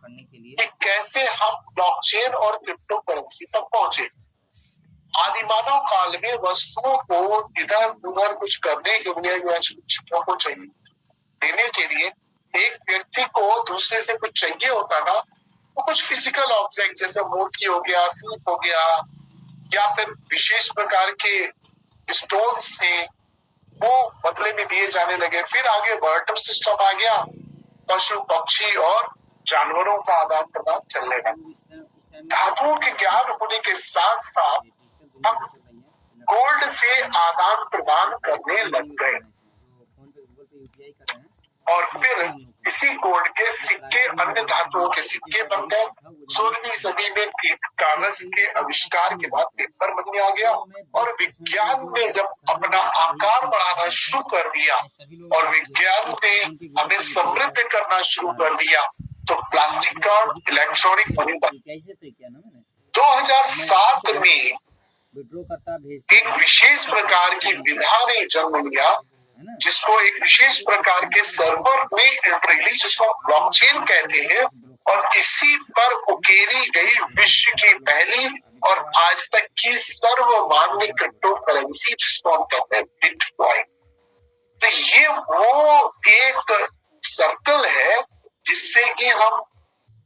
कि कैसे हम ब्लॉकचेन और क्रिप्टो करेंसी तक पहुंचे। आदिमानव काल में वस्तुओं को इधर उधर कुछ करने के लिए या चीजों को चाहिए देने के लिए एक व्यक्ति को दूसरे से कुछ चाहिए होता था, तो कुछ फिजिकल ऑब्जेक्ट जैसे मोती हो गया, सीप हो गया, या फिर विशेष प्रकार के स्टोन्स थे, वो बदले में दिए जाने लगे। फिर आगे बार्टर सिस्टम आ गया, पशु पक्षी और जानवरों का आदान प्रदान चलने लगा। धातुओं के ज्ञान होने के साथ साथ हम गोल्ड से आदान प्रदान करने लग गए और फिर इसी गोल्ड के सिक्के अन्य धातुओं के सिक्के बन गए। 16वीं सदी में कागज के आविष्कार के बाद पेपर बनने आ गया और विज्ञान ने जब अपना आकार बढ़ाना शुरू कर दिया और विज्ञान ने हमें समृद्ध करना शुरू कर दिया, तो प्लास्टिक कार्ड, इलेक्ट्रॉनिक मनी बन। 2007 में एक विशेष प्रकार की विधा ने जन्म लिया, जिसको एक विशेष प्रकार के सर्वर में एंट्री ली, जिसको ब्लॉकचेन कहते हैं, और इसी पर उकेरी गई विश्व की पहली और आज तक की सर्वमान्य क्रिप्टो करेंसी, जिसको हम कहते हैं बिटकॉइन। तो ये वो एक सर्कल है जिससे कि हम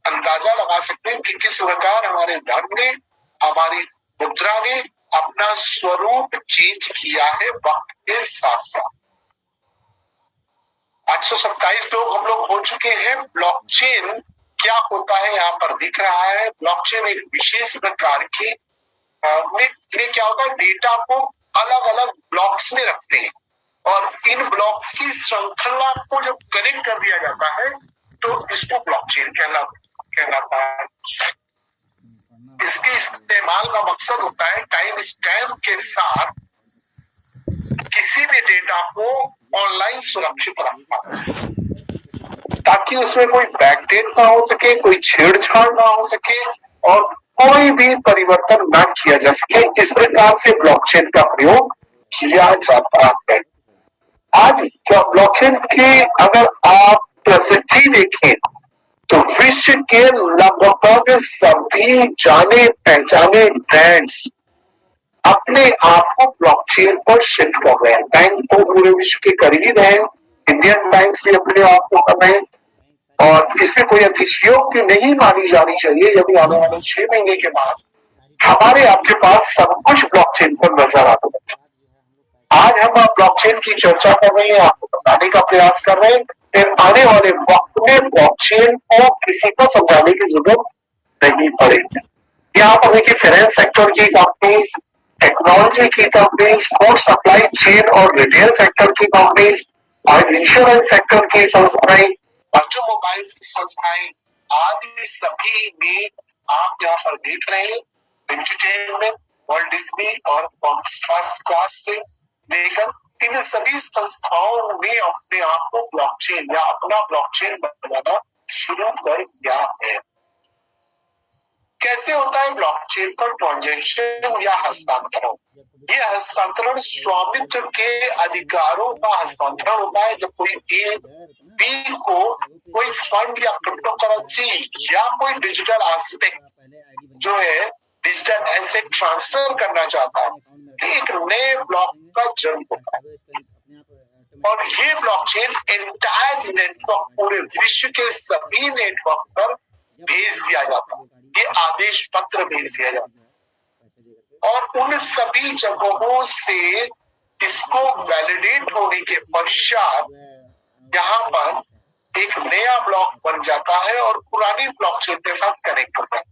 अंदाजा लगा सकते हैं कि किस प्रकार हमारे धर्म ने, हमारी मुद्रा ने अपना स्वरूप चेंज किया है वक्त के साथ साथ। 827 लोग हम लोग हो चुके हैं। ब्लॉकचेन क्या होता है यहाँ पर दिख रहा है। ब्लॉकचेन एक विशेष प्रकार के में क्या होता है, डेटा को अलग अलग ब्लॉक्स में रखते हैं और इन ब्लॉक्स की श्रृंखला को जब कनेक्ट कर दिया जाता है तो इसको ब्लॉकचेन कहलाता है। इसके इस्तेमाल का मकसद होता है टाइम स्टैम्प के साथ किसी भी डेटा को ऑनलाइन सुरक्षित रखना, ताकि उसमें कोई बैकडेट ना हो सके, कोई छेड़छाड़ ना हो सके और कोई भी परिवर्तन ना किया जा सके। इस प्रकार से ब्लॉकचेन का प्रयोग किया जाता है। आज ब्लॉकचेन की अगर आप प्रसिद्धि देखें तो विश्व के लगभग सभी जाने पहचाने ब्रांड्स अपने आप को ब्लॉकचेन पर शिफ्ट कर रहे हैं। बैंक तो पूरे विश्व के कर ही रहे हैं, इंडियन बैंक्स भी अपने आप को कर रहे हैं और इसमें कोई अतिशयोक्ति नहीं मानी जानी चाहिए यदि आने वाले 6 महीने के बाद हमारे आपके पास सब कुछ ब्लॉकचेन पर नजर आता है। आज हम ब्लॉकचेन की चर्चा कर रहे हैं, आपको बताने का प्रयास कर रहे हैं, फिर आने वाले वक्त में ब्लॉकचेन को किसी को समझाने की जरूरत नहीं पड़ेगी। यहाँ पर देखिए फाइनेंस सेक्टर की कंपनीज, टेक्नोलॉजी की कंपनीज, फूड सप्लाई चेन और रिटेल सेक्टर की कंपनीज और इंश्योरेंस सेक्टर की संस्थाएं, ऑटोमोबाइल्स की संस्थाएं आदि सभी में आप यहाँ पर देख रहे हैं एंटरटेनमेंट, वर्ल्ड डिज्नी और हॉटस्टार से लेकर इन सभी संस्थाओं ने अपने आप को ब्लॉकचेन या अपना ब्लॉकचेन बनाना शुरू कर दिया है। कैसे होता है ब्लॉकचेन पर ट्रांजैक्शन या हस्तांतरण? ये हस्तांतरण स्वामित्व के अधिकारों का हस्तांतरण होता है। जब कोई ए बी को कोई फंड या क्रिप्टो करेंसी या कोई डिजिटल एस्पेक्ट जो है डिजिटल एसेट ट्रांसफर करना चाहता है, एक नए ब्लॉक का जन्म होता है और ये ब्लॉकचेन एंटायर नेटवर्क पूरे विश्व के सभी नेटवर्क पर भेज दिया जाता है। ये आदेश पत्र भेज दिया जाता है और उन सभी जगहों से इसको वैलिडेट होने के पश्चात यहाँ पर एक नया ब्लॉक बन जाता है और पुरानी ब्लॉकचेन के साथ कनेक्ट होता है।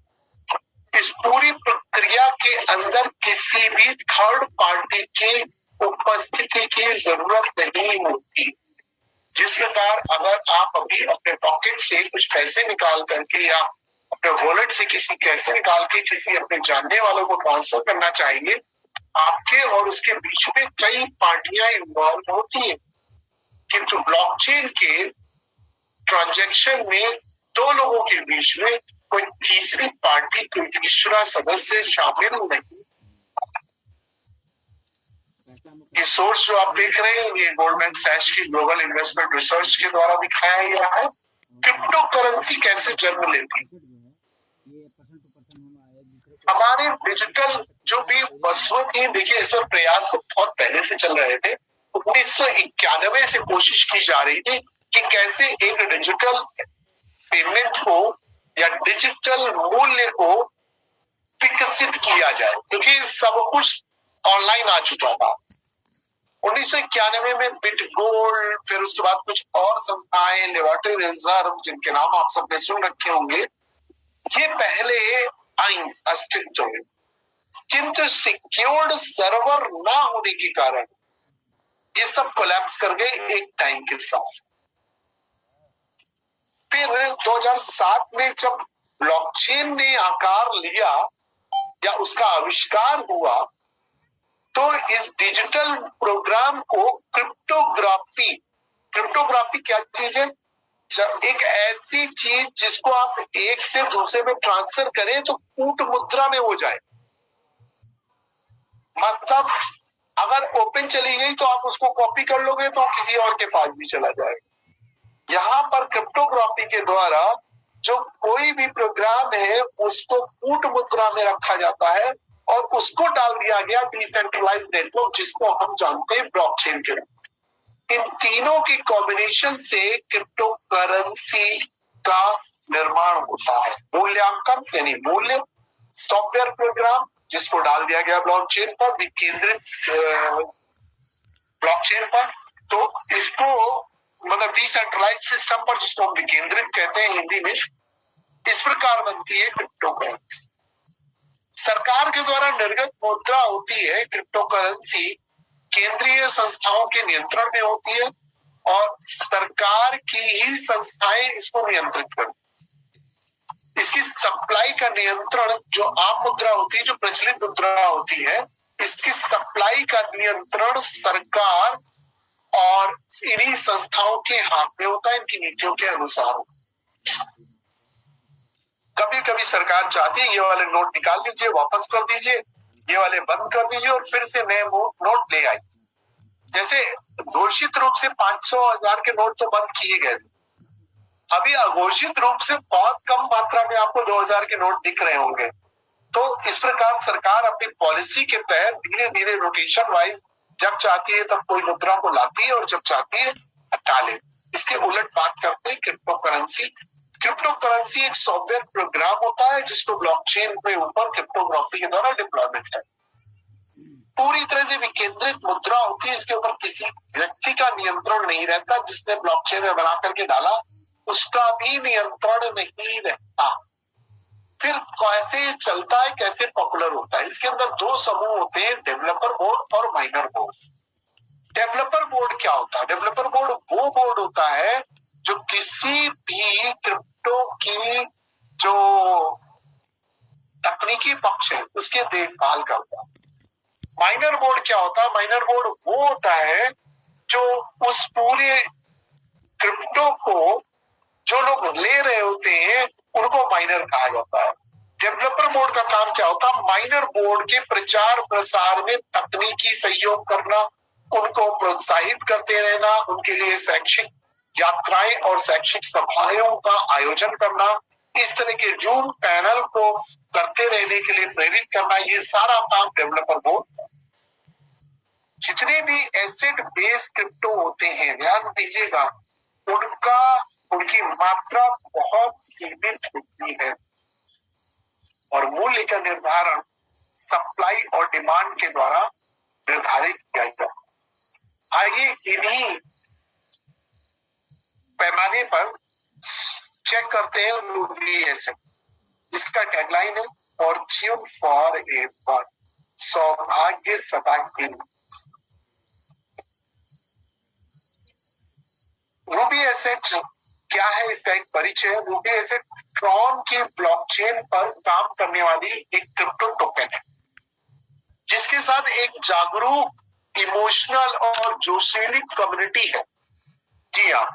इस पूरी प्रक्रिया के अंदर किसी भी थर्ड पार्टी की उपस्थिति की जरूरत नहीं होती। जिस प्रकार अगर आप अभी अपने पॉकेट से कुछ पैसे निकाल करके या अपने वॉलेट से किसी पैसे निकाल के किसी अपने जानने वालों को ट्रांसफर करना चाहेंगे, आपके और उसके बीच में कई पार्टियां इन्वॉल्व होती हैं, किंतु ब्लॉकचेन के ट्रांजैक्शन में दो लोगों के बीच में कोई तीसरी पार्टी, कोई तीसरा सदस्य शामिल नहीं। ये सोर्स जो आप देख रहे हैं ये गोल्डमैन सैक्स की ग्लोबल इन्वेस्टमेंट रिसर्च के द्वारा दिखाया गया है क्रिप्टो करेंसी कैसे जन्म लेती है? हमारे डिजिटल जो भी वस्तुएं थी, देखिए इस पर प्रयास तो बहुत पहले से चल रहे थे। 1991 से कोशिश की जा रही थी कि कैसे एक डिजिटल पेमेंट को या डिजिटल मूल्य को विकसित किया जाए, क्योंकि सब कुछ ऑनलाइन आ चुका था। 1991 में बिटगोल्ड, फिर उसके बाद कुछ और संस्थाएं, लिबर्टी रिजर्व, जिनके नाम आप सबने सुन रखे होंगे, ये पहले आई अस्तित्व में, किंतु सिक्योर्ड सर्वर ना होने के कारण ये सब कोलैप्स कर गए एक टाइम के साथ। फिर 2007 में जब ब्लॉकचेन ने आकार लिया या उसका आविष्कार हुआ, तो इस डिजिटल प्रोग्राम को क्रिप्टोग्राफी क्या चीज है? जब एक ऐसी चीज जिसको आप एक से दूसरे में ट्रांसफर करें तो कूट मुद्रा में हो जाए, मतलब अगर ओपन चली गई तो आप उसको कॉपी कर लोगे तो किसी और के पास भी चला जाएगा। यहाँ पर क्रिप्टोग्राफी के द्वारा जो कोई भी प्रोग्राम है उसको कूट मुद्रा में रखा जाता है और उसको डाल दिया गया डिसेंट्रलाइज्ड नेटवर्क, जिसको हम जानते हैं ब्लॉकचेन के रूप। इन तीनों की कॉम्बिनेशन से क्रिप्टो करेंसी का निर्माण होता है। मूल्यांकन यानी मूल्य, सॉफ्टवेयर प्रोग्राम जिसको डाल दिया गया ब्लॉकचेन पर, विकेंद्रित ब्लॉकचेन पर, तो इसको मतलब डिसेंट्रलाइज्ड सिस्टम पर, जिसको हम विकेंद्रित कहते हैं हिंदी में, इस प्रकार बनती है क्रिप्टो करेंसी। सरकार के द्वारा निर्गत मुद्रा होती है क्रिप्टो करेंसी, केंद्रीय संस्थाओं के नियंत्रण में होती है और सरकार की ही संस्थाएं इसको नियंत्रित करती है। इसकी सप्लाई का नियंत्रण, जो आम मुद्रा होती है, जो प्रचलित मुद्रा होती है, इसकी सप्लाई का नियंत्रण सरकार और इन्हीं संस्थाओं के हाथ में होता है, इनकी नीतियों के अनुसार। कभी कभी सरकार चाहती है ये वाले नोट निकाल लीजिए, वापस कर दीजिए, ये वाले बंद कर दीजिए और फिर से नए नोट ले आई। जैसे घोषित रूप से 500, 1000 के नोट तो बंद किए गए, अभी अघोषित रूप से बहुत कम मात्रा में आपको 2000 के नोट दिख रहे होंगे। तो इस प्रकार सरकार अपनी पॉलिसी के तहत धीरे धीरे रोटेशन वाइज जब चाहती है तब कोई मुद्रा को लाती है और जब चाहती है हटा ले। इसके उलट बात करते हैं क्रिप्टो करेंसी। क्रिप्टो करेंसी एक सॉफ्टवेयर प्रोग्राम होता है जिसको ब्लॉकचेन के ऊपर क्रिप्टोग्राफी के द्वारा डिप्लॉयमेंट है। पूरी तरह से विकेंद्रित मुद्रा होती है, इसके ऊपर किसी व्यक्ति का नियंत्रण नहीं रहता। जिसने ब्लॉकचेन में बना करके डाला उसका भी नियंत्रण नहीं रहता। फिर कैसे चलता है, कैसे पॉपुलर होता है? इसके अंदर दो समूह होते हैं, डेवलपर बोर्ड और माइनर बोर्ड। डेवलपर बोर्ड क्या होता है? डेवलपर बोर्ड वो बोर्ड होता है जो किसी भी क्रिप्टो की जो तकनीकी पक्ष है उसके देखभाल करता है। माइनर बोर्ड क्या होता है? माइनर बोर्ड वो होता है जो उस पूरे क्रिप्टो को जो लोग ले रहे होते हैं उनको माइनर कहा जाता है। डेवलपर बोर्ड का काम क्या होता है? माइनर बोर्ड के प्रचार प्रसार में तकनीकी सहयोग करना, उनको प्रोत्साहित करते रहना, उनके लिए शैक्षिक यात्राएं और शैक्षिक सभाओं का आयोजन करना, इस तरह के जूम पैनल को करते रहने के लिए प्रेरित करना, ये सारा काम डेवलपर बोर्ड। जितने भी एसेट बेस्ड क्रिप्टो होते हैं, ध्यान दीजिएगा, उनकी मात्रा बहुत सीमित होती है और मूल्य का निर्धारण सप्लाई और डिमांड के द्वारा निर्धारित किया जाता है। आइए इन्हीं पैमाने पर चेक करते हैं रूबी एसेट। इसका टैगलाइन है फॉर्च्यून फॉर एवर, सौभाग्य सदा के लिए। रूबी एसेट क्या है, इसका एक परिचय। रूबी एसेट ट्रॉन की ब्लॉकचेन पर काम करने वाली एक क्रिप्टो टोकन है जिसके साथ एक जागरूक, इमोशनल और जोशीली कम्युनिटी है। जी हाँ,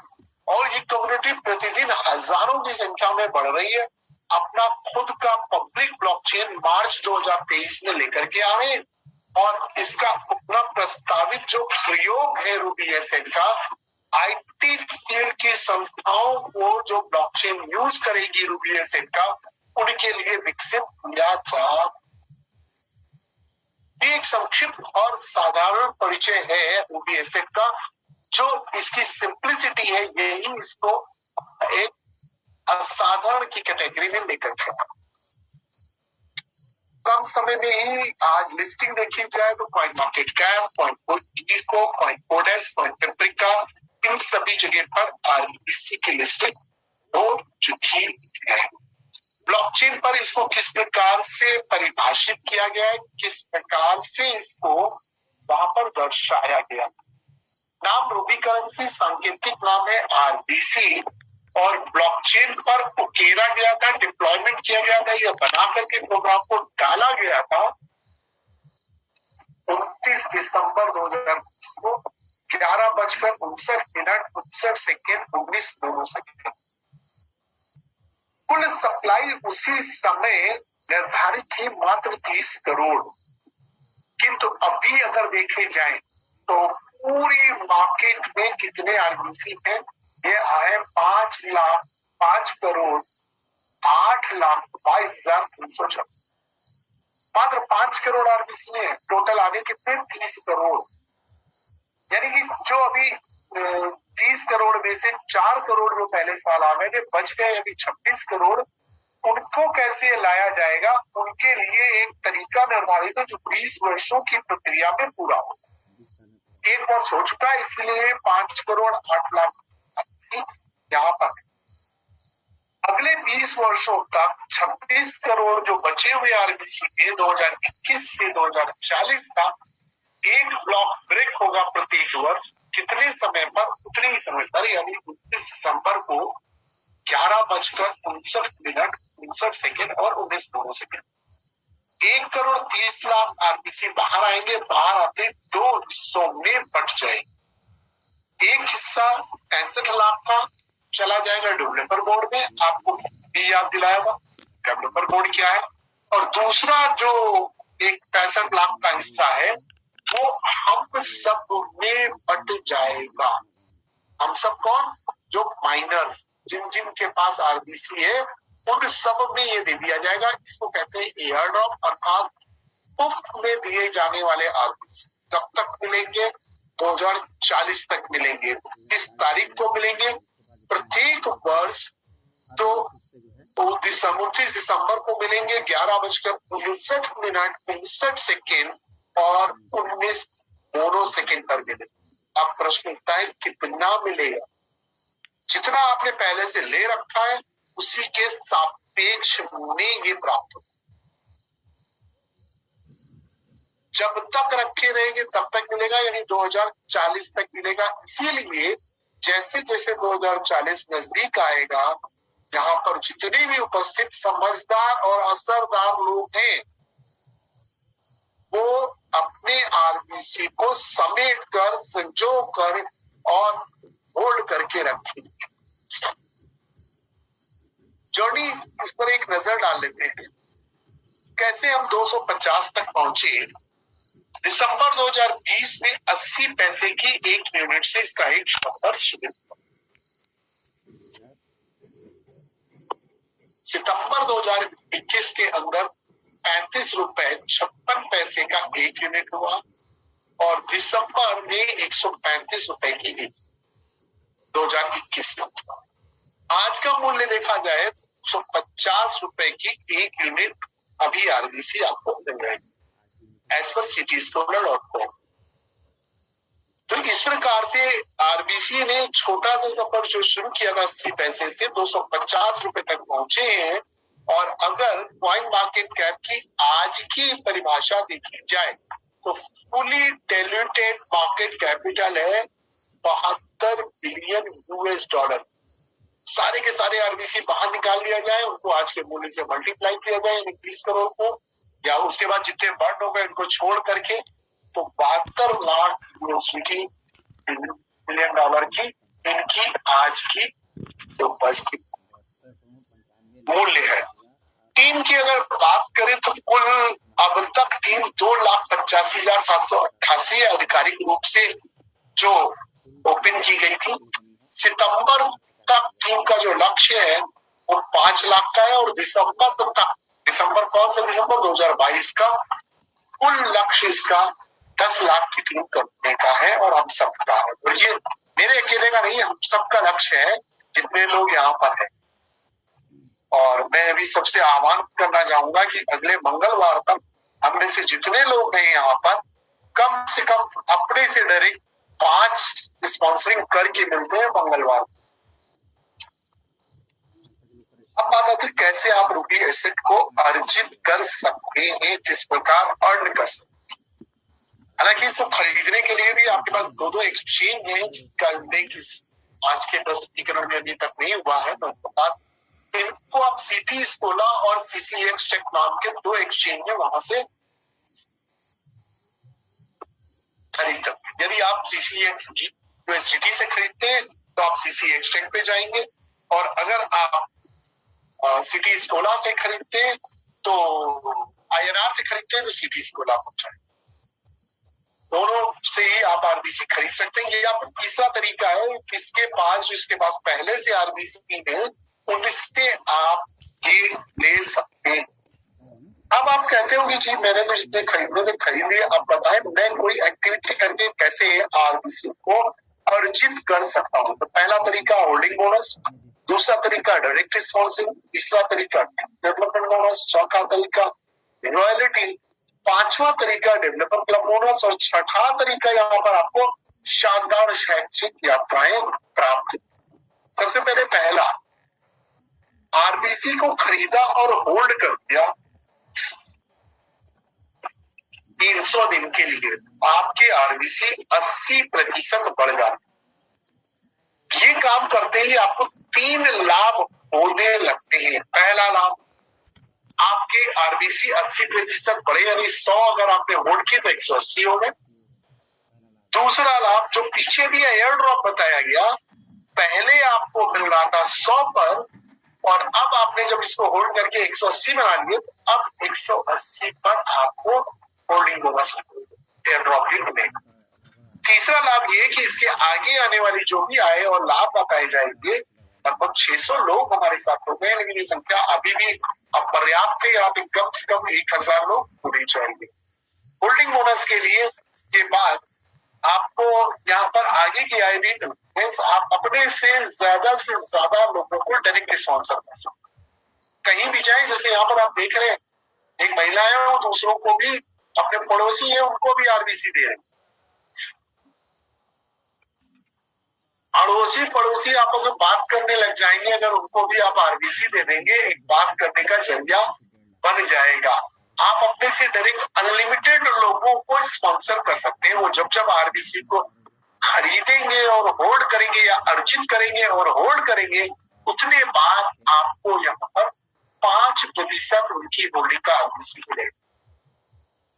और ये कम्युनिटी प्रतिदिन हजारों की संख्या में बढ़ रही है। अपना खुद का पब्लिक ब्लॉकचेन मार्च 2023 में लेकर के आ रहे हैं और इसका अपना प्रस्तावित जो प्रयोग है रूबी एसेट का, आईटी फील्ड की संस्थाओं को जो ब्लॉकचेन यूज करेगी रूबी एसेट का, उनके लिए विकसित किया जा। एक संक्षिप्त और साधारण परिचय है रूबी एसेट का, जो इसकी सिंप्लिसिटी है यही इसको एक असाधारण की कैटेगरी में लेकर चला। कम समय में ही आज लिस्टिंग देखी जाए तो coin market cap, coin codex, coin paprika, इन सभी जगह पर आरबीसी की लिस्टिंग हो चुकी है। ब्लॉकचेन पर इसको किस प्रकार से परिभाषित किया गया है, किस प्रकार से इसको वहां पर दर्शाया गया। नाम रूबी करेंसी, सांकेतिक नाम है आरबीसी, और ब्लॉकचेन पर उकेरा गया था, डिप्लॉयमेंट किया गया था, यह बना करके प्रोग्राम को डाला गया था 29 दिसंबर 2020 को 11:59:59 कुल सप्लाई उसी समय निर्धारित थी मात्र 30 करोड़। किंतु अभी अगर देखे जाए तो पूरी मार्केट में कितने आरबीसी हैं? ये आए 5,08,22,356। मात्र 5 करोड़ आरबीसी में टोटल आने कितने? 30 करोड़। यानी कि जो अभी 30 करोड़ में से 4 करोड़ जो पहले साल आ गए थे, बच गए अभी 26 करोड़। उनको कैसे लाया जाएगा, उनके लिए एक तरीका निर्धारित है जो 20 वर्षों की प्रक्रिया में पूरा हो। एक वर्ष हो चुका है, इसलिए 5,08,00,000 यहाँ पर अगले 20 वर्षों तक 26 करोड़ जो बचे हुए आरबीसी के 2021 से 2040 तक एक ब्लॉक ब्रेक होगा प्रत्येक वर्ष। कितने समय पर? उतने ही समय पर, यानी 29 दिसंबर को 11:59:59 और 19 1 करोड़ 30 लाख आरबीसी बाहर आएंगे। बाहर आते 2 हिस्सों में बट जाए। एक हिस्सा 65 लाख का चला जाएगा डेवलपर बोर्ड में, आपको भी याद दिलाया था डेवलपर बोर्ड क्या है। और दूसरा जो एक 65 लाख का हिस्सा है वो हम सब में बट जाएगा। हम सब कौन? जो माइनर्स, जिन के पास आरबीसी है, उन सब में ये दे दिया जाएगा। इसको कहते हैं एयर ड्रॉप, अर्थात मुफ्त में दिए जाने वाले आरबीसी। कब तक मिलेंगे? 2040 तक मिलेंगे। किस तारीख को मिलेंगे? प्रत्येक वर्ष तो 29 दिसंबर को मिलेंगे 11:59:59 और 19 पर मिले। अब प्रश्न उठता है कितना मिलेगा? जितना आपने पहले से ले रखा है उसी के सापेक्ष में ये प्राप्त हो। जब तक रखे रहेंगे तब तक मिलेगा, यानी 2040 तक मिलेगा। इसीलिए जैसे जैसे 2040 नजदीक आएगा, यहाँ पर जितने भी उपस्थित समझदार और असरदार लोग हैं वो अपने आरबीसी को समेट कर, संजो कर और होल्ड करके रखेंगे। जर्नी इस पर एक नजर डाल लेते हैं, कैसे हम 250 तक पहुंचे। दिसंबर 2020 में 80 पैसे की एक यूनिट से इसका एक सफर शुरू हुआ। सितंबर 2021 के अंदर 35.56 का एक यूनिट हुआ और दिसंबर में 135 रुपए की एक 2021 में हुआ। आज का मूल्य देखा जाए 150 रुपए की एक यूनिट अभी आरबीसी आपको मिल रही एज पर cityscholar.com। तो इस प्रकार से आरबीसी ने छोटा सा सफर जो शुरू किया था 80 पैसे से 250 रुपए तक पहुंचे हैं। और अगर कॉइन मार्केट कैप की आज की परिभाषा देखी जाए तो फुली डाइल्यूटेड मार्केट कैपिटल है 72 बिलियन यूएस डॉलर। सारे के सारे आरबीसी बाहर निकाल लिया जाए, उनको आज के मूल्य से मल्टीप्लाई किया जाए, यानी 30 करोड़ को, या उसके बाद जितने बर्न हो गए उनको छोड़ करके, तो 72 लाख बिलियन डॉलर की इनकी आज की जो बस की मूल्य है। टीम की अगर बात करें तो कुल अब तक टीम 2,85,788 आधिकारिक रूप से जो ओपन की गई थी। सितंबर तक टीम का जो लक्ष्य है वो 5 लाख का है और दिसंबर तक, दिसंबर कौन सा दिसंबर 2022 का कुल लक्ष्य इसका 10 लाख की टीम करने का है और हम सबका है। और ये मेरे अकेले का नहीं है, हम सबका लक्ष्य है जितने लोग यहाँ पर हैं। और मैं अभी सबसे आह्वान करना चाहूंगा कि अगले मंगलवार तक हम में से जितने लोग हैं यहाँ पर कम से कम अपने से डायरेक्ट 5 स्पॉन्सरिंग करके मिलते हैं मंगलवार। अब बात आती है कैसे आप रूबी एसेट को अर्जित कर सकते हैं, किस प्रकार अर्न कर सकते हैं। हालांकि इसको खरीदने के लिए भी आपके पास 2 एक्सचेंज है जिसका उल्लेख इस आज के प्रस्तुतिकरण में अभी तक नहीं हुआ है। तो इनको आप सिटी स्कोला और CCX टेक नाम के 2 एक्सचेंज है, वहां से खरीद सकते। यदि आप CCX USDT से खरीदते हैं तो आप CCX टेक पे जाएंगे और अगर आप सिटी स्कोला से खरीदते हैं तो INR से खरीदते हैं तो सिटी स्कोला पहुंचाए। दोनों से ही आप RBC खरीद सकते हैं। या फिर तीसरा तरीका है जिसके पास पहले से RBC है उनसे आप ये ले सकते हैं। अब आप कहते हो कि जी मैंने तो जितने खरीदने थे खरीद लिए, अब बताएं मैं कोई एक्टिविटी करके कैसे RBC को अर्जित कर सकता हूँ। तो पहला तरीका होल्डिंग बोनस, दूसरा तरीका डायरेक्ट स्पॉन्सरिंग, तीसरा तरीका डेवलपमेंट बोनस, चौथा तरीका रॉयल्टी, पांचवा तरीका डेवलपर क्लब बोनस और छठा तरीका यहाँ पर आपको शानदार शैक्षिक यात्राएं प्राप्त। सबसे पहले पहला RBC को खरीदा और होल्ड कर दिया 300 दिन के लिए, आपके RBC 80% बढ़ जाते। ये काम करते ही आपको 3 लाभ होने लगते हैं। पहला लाभ, आपके RBC 80% बढ़े, यानी 100 अगर आपने होल्ड किए तो 180 हो गए। दूसरा लाभ जो पीछे भी एयर ड्रॉप बताया गया, पहले आपको मिल रहा था 100 पर और अब आपने जब इसको होल्ड करके 180 बना लिए तो अब 180 पर आपको होल्डिंग बोनस एयर ड्रॉप भी मिलेगा। तीसरा लाभ ये कि इसके आगे आने वाली जो भी आए और लाभ बताए जाएंगे, लगभग 600 लोग हमारे साथ हो गए, लेकिन ये संख्या अभी भी अपर्याप्त है। यहाँ पे कम से कम 1000 लोग होने चाहिए। होल्डिंग बोनस के लिए के बाद आपको यहाँ पर आगे की आय भी आप अपने से ज्यादा लोगों को डायरेक्ट स्पॉन्सर कर सकते। कहीं भी जाए, जैसे यहाँ पर आप देख रहे हैं एक महिला है वो दूसरों को भी, अपने पड़ोसी है उनको भी RBC दे रहे हैं। अड़ोसी पड़ोसी आपस में बात करने लग जाएंगे, अगर उनको भी आप RBC दे देंगे, एक बात करने का जरिया बन जाएगा। आप अपने से डायरेक्ट अनलिमिटेड लोगों को स्पॉन्सर कर सकते हैं। वो जब RBC को खरीदेंगे और होल्ड करेंगे या अर्जित करेंगे और होल्ड करेंगे, उतने बाद आपको यहाँ पर 5% उनकी होल्डिंग का RBC मिलेगा।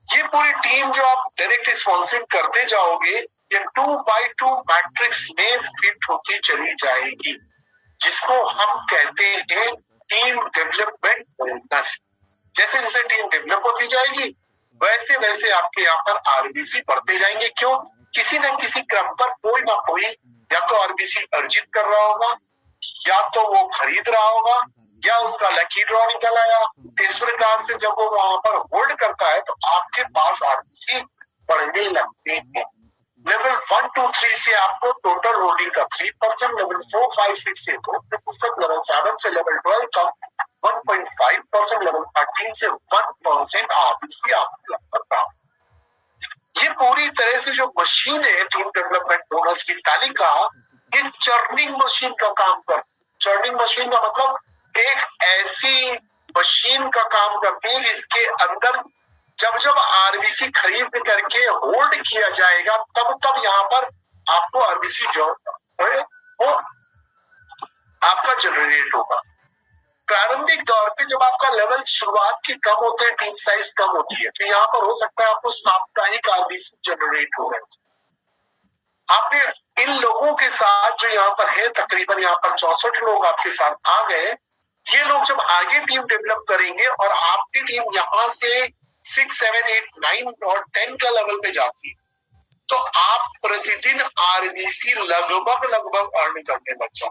ये पूरी टीम जो आप डायरेक्ट स्पॉन्सरिंग करते जाओगे, ये 2x2 मैट्रिक्स में फिट होती चली जाएगी, जिसको हम कहते हैं टीम डेवलपमेंट बोनस। जैसे जैसे टीम डेवलप होती जाएगी वैसे वैसे आपके यहाँ पर RBC बढ़ते जाएंगे। क्यों? किसी न किसी क्रम पर कोई ना कोई या तो RBC अर्जित कर रहा होगा, या तो वो खरीद रहा होगा, या उसका लकी ड्रॉ निकल आया। इस प्रकार से जब वो वहां पर होल्ड करता है तो आपके पास RBC बढ़ने लगते हैं। लेवल 1, 2, 3 से आपको टोटल होल्डिंग का 3%, लेवल 4, 5, 6 से 2%, लेवल 7 से लेवल 12 का 1.5%, लेवल 13 से 1% RBC आपको लगता है। ये पूरी तरह से जो मशीन है टीम डेवलपमेंट बोनस की तालिका, ये चर्निंग मशीन का काम कर। चर्निंग मशीन का मतलब एक ऐसी मशीन का काम करती है जिसके अंदर जब जब RBC खरीद करके होल्ड किया जाएगा तब यहाँ पर आपको RBC जो है वो आपका जनरेट होगा। प्रारंभिक दौर पे जब आपका लेवल शुरुआत के कम होते हैं, टीम साइज कम होती है, तो यहाँ पर हो सकता है आपको साप्ताहिक RBC जनरेट हो रहे। आपने इन लोगों के साथ जो यहाँ पर है, तकरीबन यहाँ पर 64 लोग आपके साथ आ गए। ये लोग जब आगे टीम डेवलप करेंगे और आपकी टीम यहाँ से 6, 7, 8, 9 और 10 का लेवल पे जाती है, तो आप प्रतिदिन आरबीसी लगभग अर्न करने लग जाओ।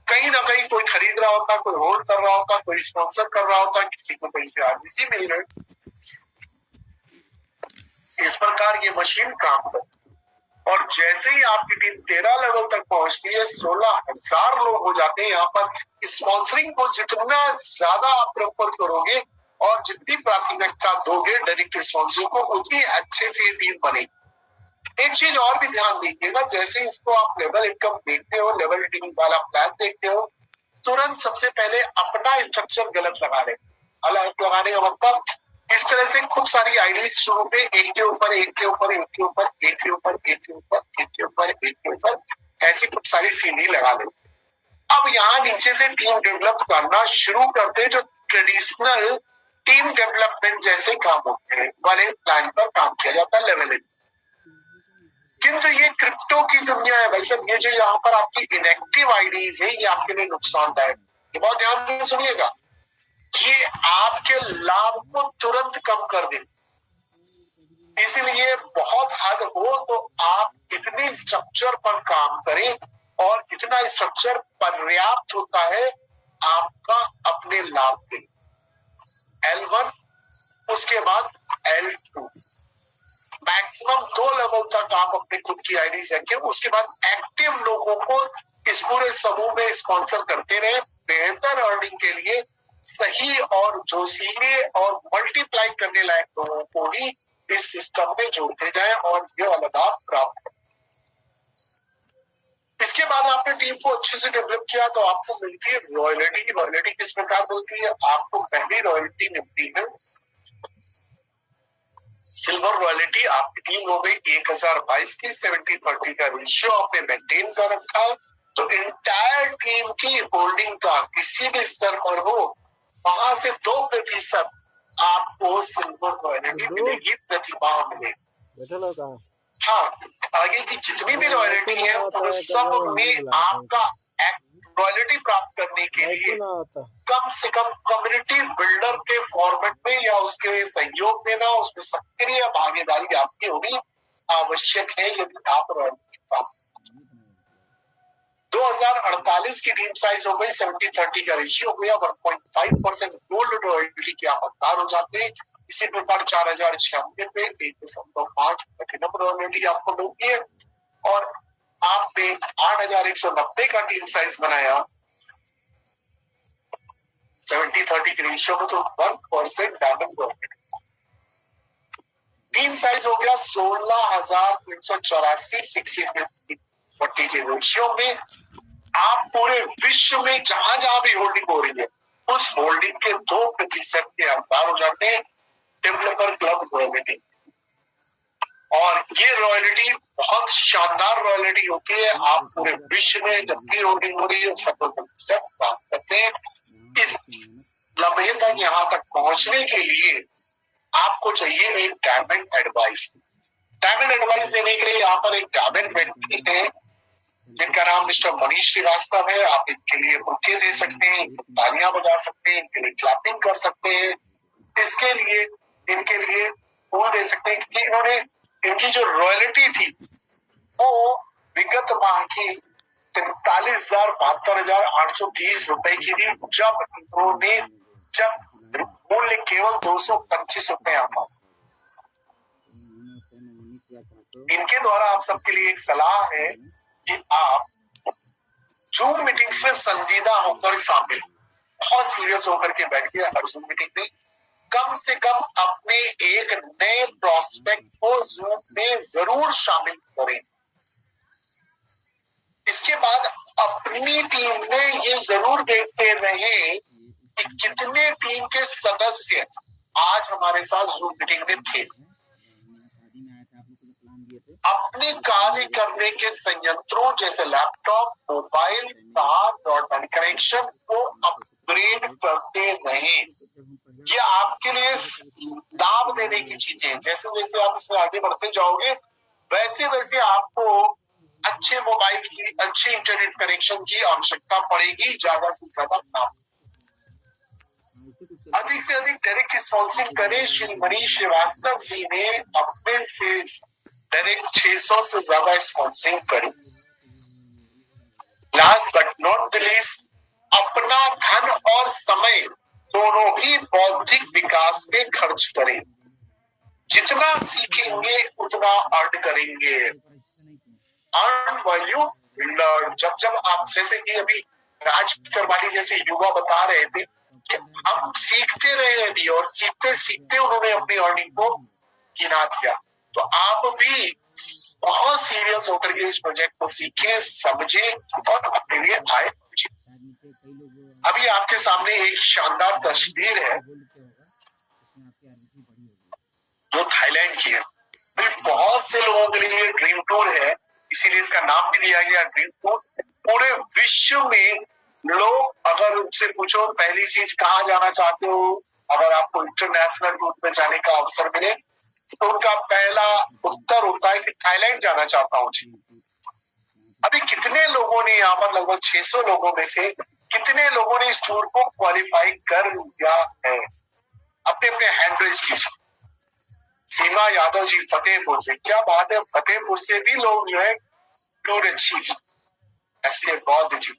कहीं ना कहीं कोई खरीद रहा होता, कोई होल्ड कर रहा होता, कोई स्पॉन्सर कर रहा होता, किसी को कहीं से आरबीसी मिल रहे। इस प्रकार ये मशीन काम करती। और जैसे ही आपकी टीम 13 लेवल तक पहुंचती है, 16,000 लोग हो जाते हैं। यहाँ पर स्पॉन्सरिंग को जितना ज्यादा आप प्रेफर करोगे और जितनी प्राथमिकता दोगे डायरेक्ट स्पॉन्सरिंग को, उतनी अच्छे से ये टीम बनेगी। एक चीज और भी ध्यान दीजिएगा, जैसे इसको आप लेवल इनकम देखते हो, लेवल टीम वाला प्लान देखते हो, तुरंत सबसे पहले अपना स्ट्रक्चर गलत लगा ले। अलग लगाने का मतलब, इस तरह से खूब सारी आईडीज शुरू में एक के ऊपर एक के ऊपर एक के ऊपर एक के ऊपर एक के ऊपर एक के ऊपर एक के ऊपर ऐसी खूब सारी सीढ़ी लगा देते। अब यहाँ नीचे से टीम डेवलप करना शुरू करते, जो ट्रेडिशनल टीम डेवलपमेंट जैसे काम होते हैं वाले प्लान पर काम किया जाता है लेवल। किंतु ये क्रिप्टो की दुनिया है भाई साहब। ये जो यहाँ पर आपकी इनएक्टिव आईडीज है, ये आपके लिए नुकसानदायक। ये बहुत ध्यान से सुनिएगा, ये आपके लाभ को तुरंत कम कर दे। इसलिए बहुत हद हो तो आप इतने स्ट्रक्चर पर काम करें, और इतना स्ट्रक्चर पर्याप्त होता है आपका अपने लाभ के। L1 उसके बाद L2 मैक्सिमम 2 लेवल तक आप अपने खुद की आईडी रखें। उसके बाद एक्टिव लोगों को इस पूरे समूह में स्पॉन्सर करते रहे। बेहतर अर्निंग के लिए सही और जोशीले और मल्टीप्लाई करने लायक लोगों को भी इस सिस्टम में जोड़ते जाए और ये वाला लाभ प्राप्त करें। इसके बाद आपने टीम को अच्छे से डेवलप किया तो आपको मिलती है रॉयल्टी। रॉयल्टी किस प्रकार मिलती है? आपको पहली रॉयल्टी मिलती है सिल्वर रॉयल्टी। आपकी टीम हो गई 1022 की, 70-30 का रेशियो आपने मेंटेन कर रखा है। तो इंटायर टीम की होल्डिंग का किसी भी स्तर पर हो, वहां से 2% आपको सिल्वर रॉयल्टी मिलेगी, प्रतिमाह मिलेगी। हाँ, आगे की जितनी भी रॉयल्टी है उन सब में आपका रॉयल्टी प्राप्त करने के लिए कम से कम कम्युनिटी बिल्डर के फॉर्मेट में या उसके सहयोग देना, उसमें सक्रिय भागीदारी आपकी होनी आवश्यक है यदि आप रॉयल्टी प्राप्त। 2048 की टीम साइज हो गई, 70-30 का रेशियो हो गया, 1.5% गोल्ड रॉयल्टी के आप हकदार हो जाते हैं। इसी प्रकार 4096 पे 1.5 प्लैटिनम रॉयल्टी आपको मिलती है। और आपने 8190 का टीम साइज बनाया 70-30 के रेशियो में, तो 1% डायमंड रॉयल्टी। टीम साइज हो गया 16,384 60-40 के रेशियो में। आप पूरे विश्व में जहां जहां भी होल्डिंग हो रही है, उस होल्डिंग के 2% के हकदार हो जाते हैं डेवलपर क्लब रॉयल्टी। और ये रॉयल्टी बहुत शानदार रॉयल्टी होती है। आप पूरे विश्व में जब भी होल्डिंग हो रही है उसका 2% प्राप्त करते हैं। इस लम्हे तक यहाँ तक पहुंचने के लिए आपको चाहिए एक डायमंड एडवाइस। डायमंड एडवाइस देने के लिए यहाँ पर एक डायमंड व्यक्ति है जिनका नाम मिस्टर मनीष श्रीवास्तव है। आप इनके लिए बुके दे सकते हैं, तालियां बजा सकते हैं, इनके लिए क्लैपिंग कर सकते हैं, इसके लिए इनके लिए फूल दे सकते हैं, क्योंकि इन्होंने इनकी जो रॉयल्टी थी वो विगत माह की 43,72,830 रुपए की थी, जब इन्होंने मूल्य केवल 225 रुपए आता। इनके द्वारा आप सबके लिए एक सलाह है कि आप जूम मीटिंग्स में संजीदा होकर शामिल, बहुत सीरियस होकर के बैठिए हर जूम मीटिंग में। कम से कम अपने एक नए प्रोस्पेक्ट को जूम में जरूर शामिल करें। इसके बाद अपनी टीम में ये जरूर देखते रहें कि कितने टीम के सदस्य आज हमारे साथ जूम मीटिंग में थे। अपने कार्य करने के संयंत्रों जैसे laptop, mobile, car, broadband connection को अपग्रेड करते रहें। ये आपके लिए लाभ देने की चीजें। जैसे जैसे आप इसमें आगे बढ़ते जाओगे वैसे वैसे आपको अच्छे मोबाइल की, अच्छे इंटरनेट कनेक्शन की आवश्यकता पड़ेगी। ज्यादा से ज्यादा काम, अधिक से अधिक डायरेक्ट स्पॉन्सरिंग करें। श्री मनीष श्रीवास्तव जी ने अपने से डायरेक्ट 600 से ज्यादा स्पॉन्सरिंग करें। Last but not the least, अपना धन और समय दोनों ही बौद्धिक विकास पे खर्च करें। जितना सीखेंगे उतना अर्न करेंगे। Earn value learn. जब जब आप, जैसे कि अभी राज करवाली जैसे युवा बता रहे थे कि हम सीखते रहे अभी, और सीखते सीखते उन्होंने अपनी अर्निंग को गिना दिया। तो आप भी बहुत सीरियस होकर के इस प्रोजेक्ट को सीखें, समझें और अपने लिए आए। अभी आपके सामने एक शानदार तस्वीर है जो थाईलैंड की है। बहुत से लोगों के लिए ड्रीम टूर है, इसीलिए इसका नाम भी दिया गया ड्रीम टूर। पूरे विश्व में लोग अगर उनसे पूछो पहली चीज कहाँ जाना चाहते हो, अगर आपको इंटरनेशनल टूर पे जाने का अवसर मिले तो उनका पहला उत्तर होता है कि थाईलैंड जाना चाहता हूँ जी। अभी कितने लोगों ने यहाँ पर, लगभग 600 लोगों में से कितने लोगों ने इस टूर को क्वालिफाई कर लिया है? अपने अपने हैंड रेज कीजिए। सीमा यादव जी फतेहपुर से, क्या बात है, फतेहपुर से भी लोग जो है टूर अचीव, ऐसे बहुत जी।